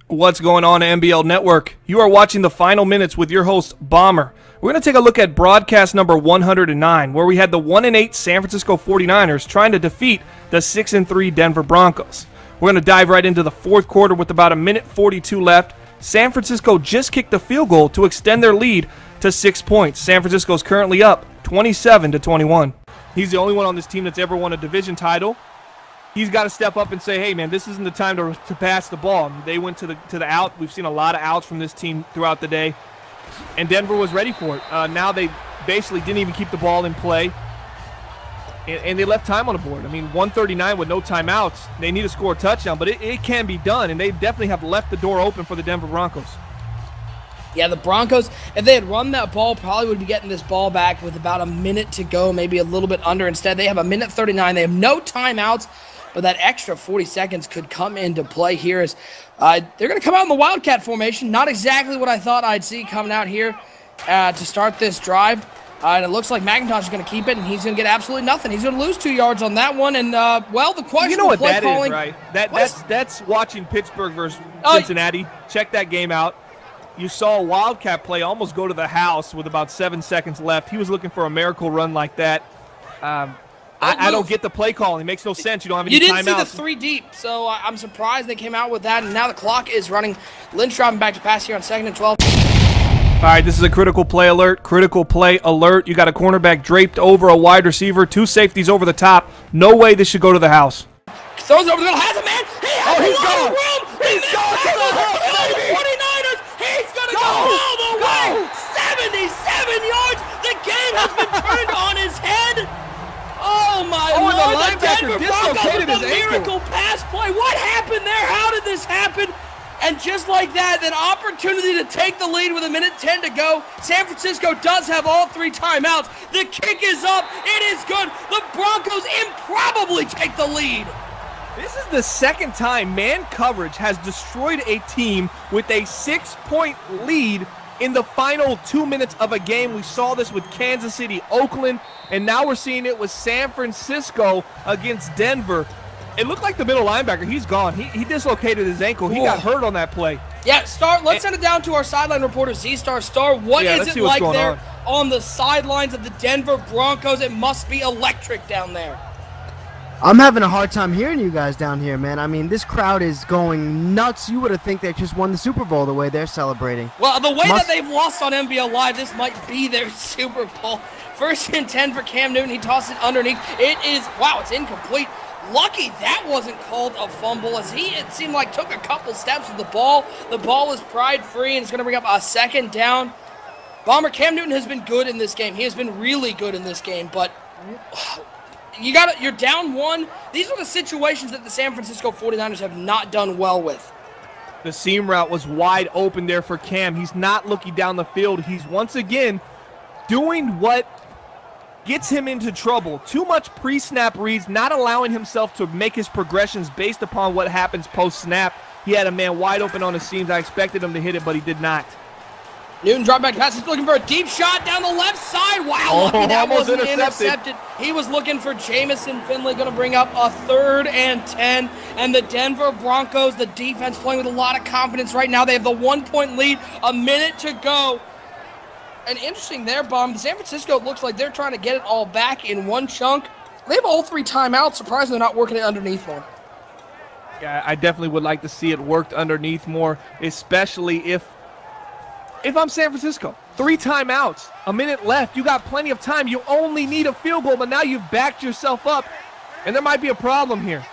What's going on, NBL Network? You are watching the final minutes with your host, Bomber. We're going to take a look at broadcast number 109, where we had the 1-8 San Francisco 49ers trying to defeat the 6-3 Denver Broncos. We're going to dive right into the fourth quarter with about 1:42 left. San Francisco just kicked the field goal to extend their lead to 6 points. San Francisco is currently up 27-21. He's the only one on this team that's ever won a division title. He's got to step up and say, hey, man, this isn't the time to pass the ball. They went to the out. We've seen a lot of outs from this team throughout the day, and Denver was ready for it. Now they basically didn't even keep the ball in play, and they left time on the board. I mean, 139 with no timeouts. They need to score a touchdown, but it can be done, and they definitely have left the door open for the Denver Broncos. Yeah, the Broncos, if they had run that ball, probably would be getting this ball back with about a minute to go, maybe a little bit under. Instead, they have 1:39. They have no timeouts. But that extra 40 seconds could come into play here as they're going to come out in the Wildcat formation. Not exactly what I thought I'd see coming out here to start this drive. And it looks like McIntosh is going to keep it, and he's going to get absolutely nothing. He's going to lose 2 yards on that one. And, well, the question you know what play that calling, is, right? That's watching Pittsburgh versus Cincinnati. Check that game out. You saw a Wildcat play almost go to the house with about 7 seconds left. He was looking for a miracle run like that. I don't get the play calling. It makes no sense. You don't have any timeouts. You didn't see the 3 deep, so I'm surprised they came out with that. And now the clock is running. Lynch driving back to pass here on 2nd and 12. All right, this is a critical play alert. Critical play alert. You got a cornerback draped over a wide receiver. 2 safeties over the top. No way this should go to the house. Throws over the middle. Has a man. He's gone. He's gone to the house, baby. 49ers. He's going to go all the way. 77 yards. The game has been turned on his head. Oh, my Lord, the linebacker dislocated his miracle pass play. What happened there? How did this happen? And just like that, an opportunity to take the lead with 1:10 to go. San Francisco does have all 3 timeouts. The kick is up. It is good. The Broncos improbably take the lead. This is the second time man coverage has destroyed a team with a 6-point lead in the final 2 minutes of a game. We saw this with Kansas City, Oakland, and now we're seeing it with San Francisco against Denver. It looked like the middle linebacker, he's gone. He dislocated his ankle. He got hurt on that play. Yeah, let's send it down to our sideline reporter, Z-Star. What is it like there on the sidelines of the Denver Broncos? It must be electric down there. I'm having a hard time hearing you guys down here, man. I mean, this crowd is going nuts. You would have think they just won the Super Bowl the way they're celebrating. Well, the way that they've lost on NBL Live, this might be their Super Bowl. 1st and 10 for Cam Newton. He tossed it underneath. It is, wow, it's incomplete. Lucky that wasn't called a fumble, as it seemed like took a couple steps with the ball. The ball is pried free, and it's going to bring up a 2nd down. Bomber, Cam Newton has been good in this game. He has been really good in this game, but you're down 1. These are the situations that the San Francisco 49ers have not done well with. The seam route was wide open there for Cam. He's not looking down the field. He's once again doing what gets him into trouble. Too much pre-snap reads, not allowing himself to make his progressions based upon what happens post-snap. He had a man wide open on the seams. I expected him to hit it, but he did not. Newton dropped back pass. He's looking for a deep shot down the left side. Wow, lucky that wasn't intercepted. He was looking for Jamison Finley, going to bring up a 3rd and 10. And the Denver Broncos, the defense playing with a lot of confidence right now. They have the 1-point lead, a minute to go. And interesting there, Bomb. San Francisco looks like they're trying to get it all back in one chunk. They have all 3 timeouts. Surprisingly, they're not working it underneath more. Yeah, I definitely would like to see it worked underneath more, especially if I'm San Francisco. 3 timeouts, a minute left. You got plenty of time. You only need a field goal, but now you've backed yourself up, and there might be a problem here.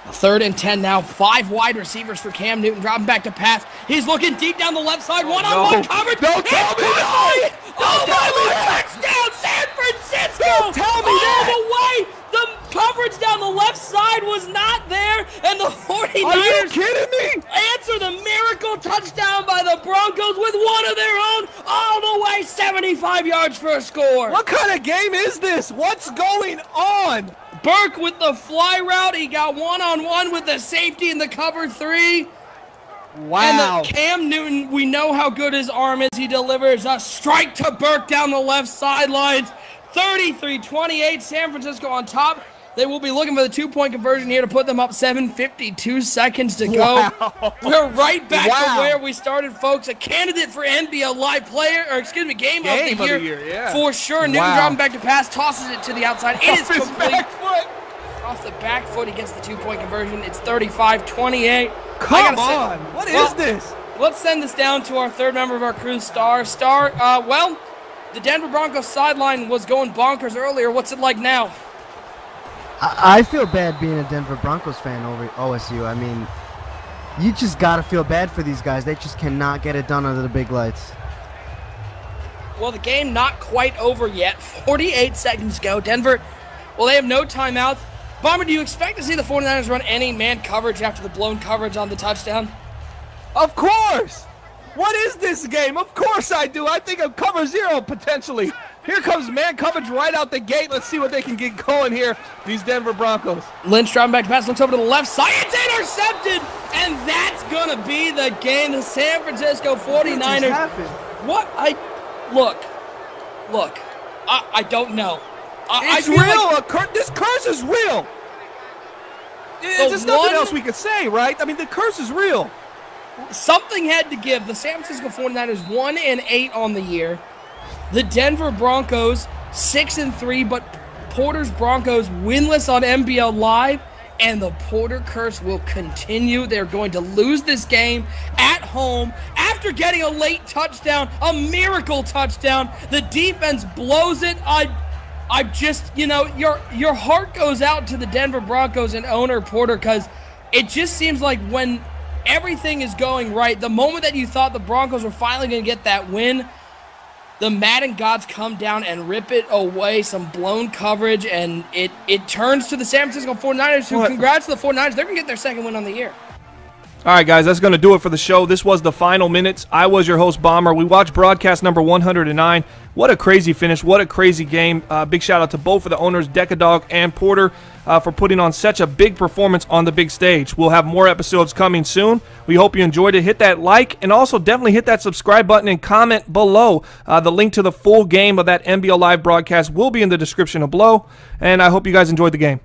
3rd and 10 now. 5 wide receivers for Cam Newton, dropping back to pass. He's looking deep down the left side. One-on-one coverage. Don't tell me that. Oh, my Lord. Touchdown, San Francisco. Don't tell me that. All the way. The coverage down the left side was not there, and the 49ers Are you kidding me? answer the miracle touchdown by the Broncos with one of their own, all the way 75 yards for a score. What kind of game is this? What's going on? Burke with the fly route. He got one-on-one with the safety in the cover 3. Wow. And Cam Newton, we know how good his arm is. He delivers a strike to Burke down the left sidelines. 33-28, San Francisco on top. They will be looking for the 2-point conversion here to put them up 7:52 seconds to go. Wow. We're right back to where we started, folks. A candidate for NBL Live Player, or excuse me, Game of the Year, yeah. for sure. Newton dropping back to pass, tosses it to the outside. It is complete. Back foot. Off the back foot, he gets the 2-point conversion. It's 35-28. Come on. What is this? Let's send this down to our third member of our crew, Star. Star, well, the Denver Broncos sideline was going bonkers earlier. What's it like now? I feel bad being a Denver Broncos fan over OSU. I mean, you just got to feel bad for these guys. They just cannot get it done under the big lights. Well, the game not quite over yet. 48 seconds to go. Denver, well, they have no timeouts. Bomber, do you expect to see the 49ers run any man coverage after the blown coverage on the touchdown? Of course. What is this game? Of course I do. I think of cover 0 potentially. Here comes man coverage right out the gate. Let's see what they can get going here, these Denver Broncos. Lynch driving back to pass, looks over to the left side. It's intercepted, and that's going to be the game. The San Francisco 49ers. What? Look. I don't know. It's real. This curse is real. There's nothing else we could say, right? I mean, the curse is real. Something had to give. The San Francisco 49ers 1-8 on the year. The Denver Broncos 6-3, but Porter's Broncos winless on NBL Live, and the Porter curse will continue. They're going to lose this game at home after getting a late touchdown, a miracle touchdown. The defense blows it. I just, you know, your heart goes out to the Denver Broncos and owner Porter, because it just seems like when everything is going right, the moment that you thought the Broncos were finally going to get that win, the Madden gods come down and rip it away, some blown coverage, and it turns to the San Francisco 49ers, who, congrats to the 49ers, they're going to get their second win on the year. All right, guys, that's going to do it for the show. This was the final minutes. I was your host, Bomber. We watched broadcast number 109. What a crazy finish. What a crazy game. Big shout-out to both of the owners, Decadog and Porter, for putting on such a big performance on the big stage. We'll have more episodes coming soon. We hope you enjoyed it. Hit that like, and also definitely hit that subscribe button and comment below. The link to the full game of that NBL Live broadcast will be in the description below, and I hope you guys enjoyed the game.